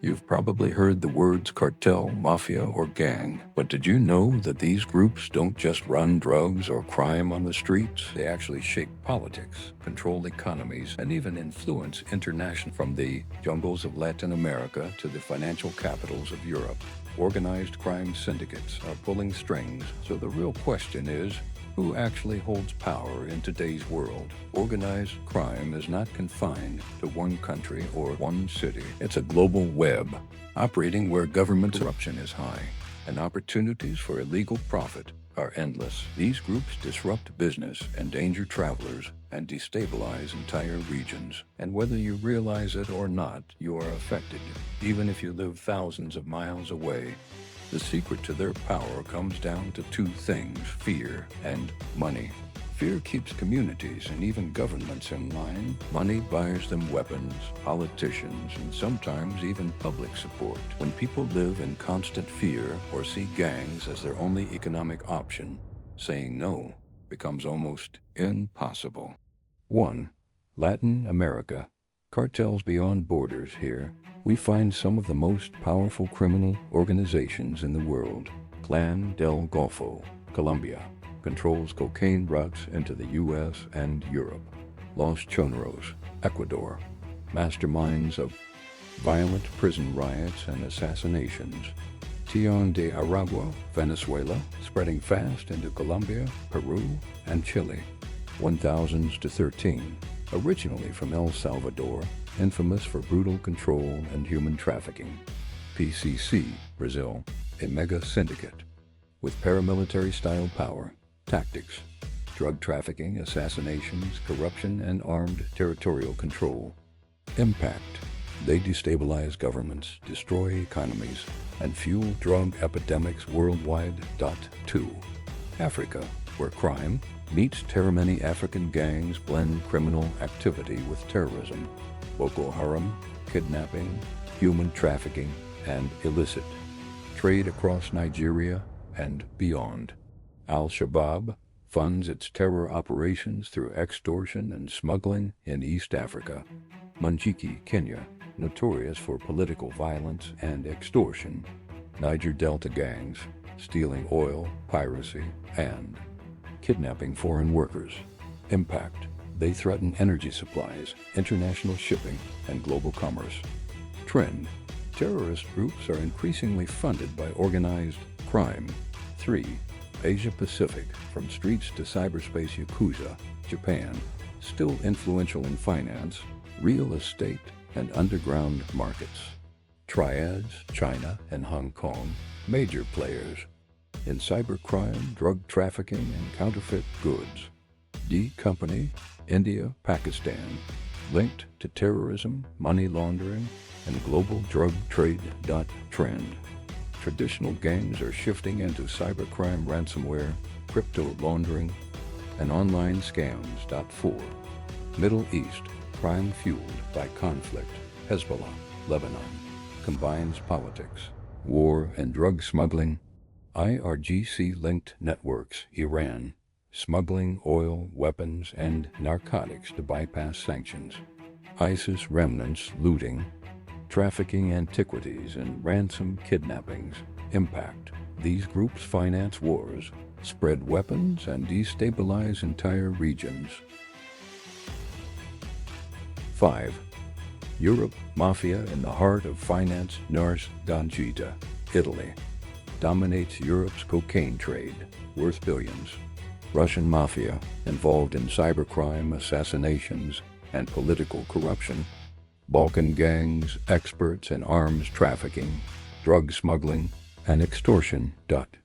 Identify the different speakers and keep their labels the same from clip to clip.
Speaker 1: You've probably heard the words cartel, mafia, or gang, but did you know that these groups don't just run drugs or crime on the streets? They actually shape politics, control economies, and even influence international, from the jungles of Latin America to the financial capitals of Europe. Organized crime syndicates are pulling strings, so the real question is, who actually holds power in today's world? Organized crime is not confined to one country or one city. It's a global web, operating where government corruption is high, and opportunities for illegal profit are endless. These groups disrupt business, endanger travelers, and destabilize entire regions. And whether you realize it or not, you are affected, even if you live thousands of miles away. The secret to their power comes down to two things: fear and money. Fear keeps communities and even governments in line. Money buys them weapons, politicians, and sometimes even public support. When people live in constant fear or see gangs as their only economic option, saying no becomes almost impossible. 1. Latin America. Cartels beyond borders here. We find some of the most powerful criminal organizations in the world. Clan del Golfo, Colombia, controls cocaine routes into the U.S. and Europe. Los Choneros, Ecuador, masterminds of violent prison riots and assassinations. Tion de Aragua, Venezuela, spreading fast into Colombia, Peru, and Chile. 1000s to 13. Originally from El Salvador, infamous for brutal control and human trafficking. PCC, Brazil, a mega syndicate with paramilitary-style power, tactics, drug trafficking, assassinations, corruption, and armed territorial control. Impact. They destabilize governments, destroy economies, and fuel drug epidemics worldwide. 2. Africa, where crime meets terror. Many African gangs blend criminal activity with terrorism. Boko Haram, kidnapping, human trafficking, and illicit trade across Nigeria and beyond. Al-Shabaab funds its terror operations through extortion and smuggling in East Africa. Manjiki, Kenya, notorious for political violence and extortion. Niger Delta gangs, stealing oil, piracy, and kidnapping foreign workers. Impact. They threaten energy supplies, international shipping, and global commerce. Trend. Terrorist groups are increasingly funded by organized crime. 3. Asia Pacific, from streets to cyberspace. Yakuza, Japan, still influential in finance, real estate, and underground markets. Triads, China and Hong Kong, major players in cybercrime, drug trafficking, and counterfeit goods. D Company, India, Pakistan, linked to terrorism, money laundering, and global drug trade. Trend. Traditional gangs are shifting into cybercrime, ransomware, crypto laundering, and online scams. 4. Middle East, crime fueled by conflict. Hezbollah, Lebanon, combines politics, war, and drug smuggling. IRGC-linked networks. Iran, smuggling oil, weapons, and narcotics to bypass sanctions. ISIS remnants looting, trafficking antiquities, and ransom kidnappings. Impact. These groups finance wars, spread weapons, and destabilize entire regions. 5. Europe, mafia in the heart of finance. Nars D'Angita, Italy, dominates Europe's cocaine trade, worth billions. Russian mafia, involved in cybercrime, assassinations, and political corruption. Balkan gangs, experts in arms trafficking, drug smuggling, and extortion.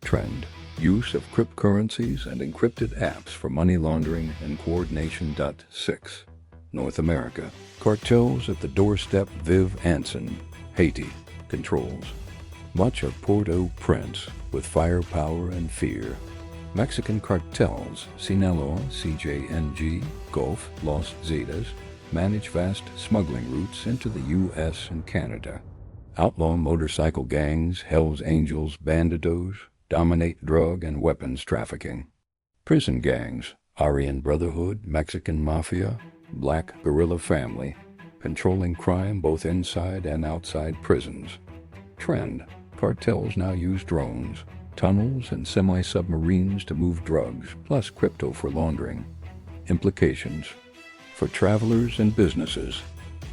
Speaker 1: Trend. Use of cryptocurrencies and encrypted apps for money laundering and coordination. 6. North America. Cartels at the doorstep. Viv Anson, Haiti, controls much of Port-au-Prince with firepower and fear. Mexican cartels, Sinaloa, CJNG, Gulf, Los Zetas, manage vast smuggling routes into the U.S. and Canada. Outlaw motorcycle gangs, Hells Angels, Bandidos, dominate drug and weapons trafficking. Prison gangs, Aryan Brotherhood, Mexican Mafia, Black Guerrilla Family, controlling crime both inside and outside prisons. Trend: cartels now use drones, tunnels, and semi-submarines to move drugs, plus crypto for laundering. Implications: for travelers and businesses,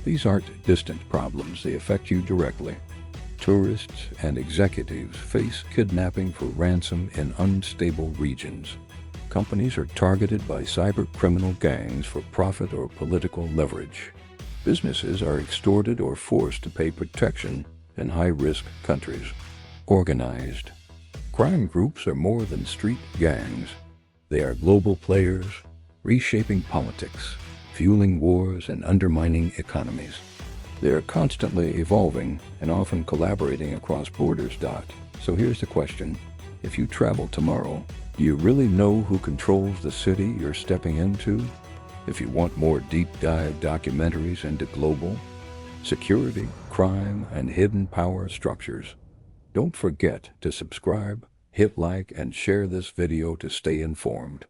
Speaker 1: these aren't distant problems, they affect you directly. Tourists and executives face kidnapping for ransom in unstable regions. Companies are targeted by cyber-criminal gangs for profit or political leverage. Businesses are extorted or forced to pay protection in high-risk countries. Organized crime groups are more than street gangs. They are global players, reshaping politics, fueling wars, and undermining economies. They are constantly evolving and often collaborating across borders. So here's the question. If you travel tomorrow, do you really know who controls the city you're stepping into? If you want more deep dive documentaries into global security, crime, and hidden power structures, don't forget to subscribe, hit like, and share this video to stay informed.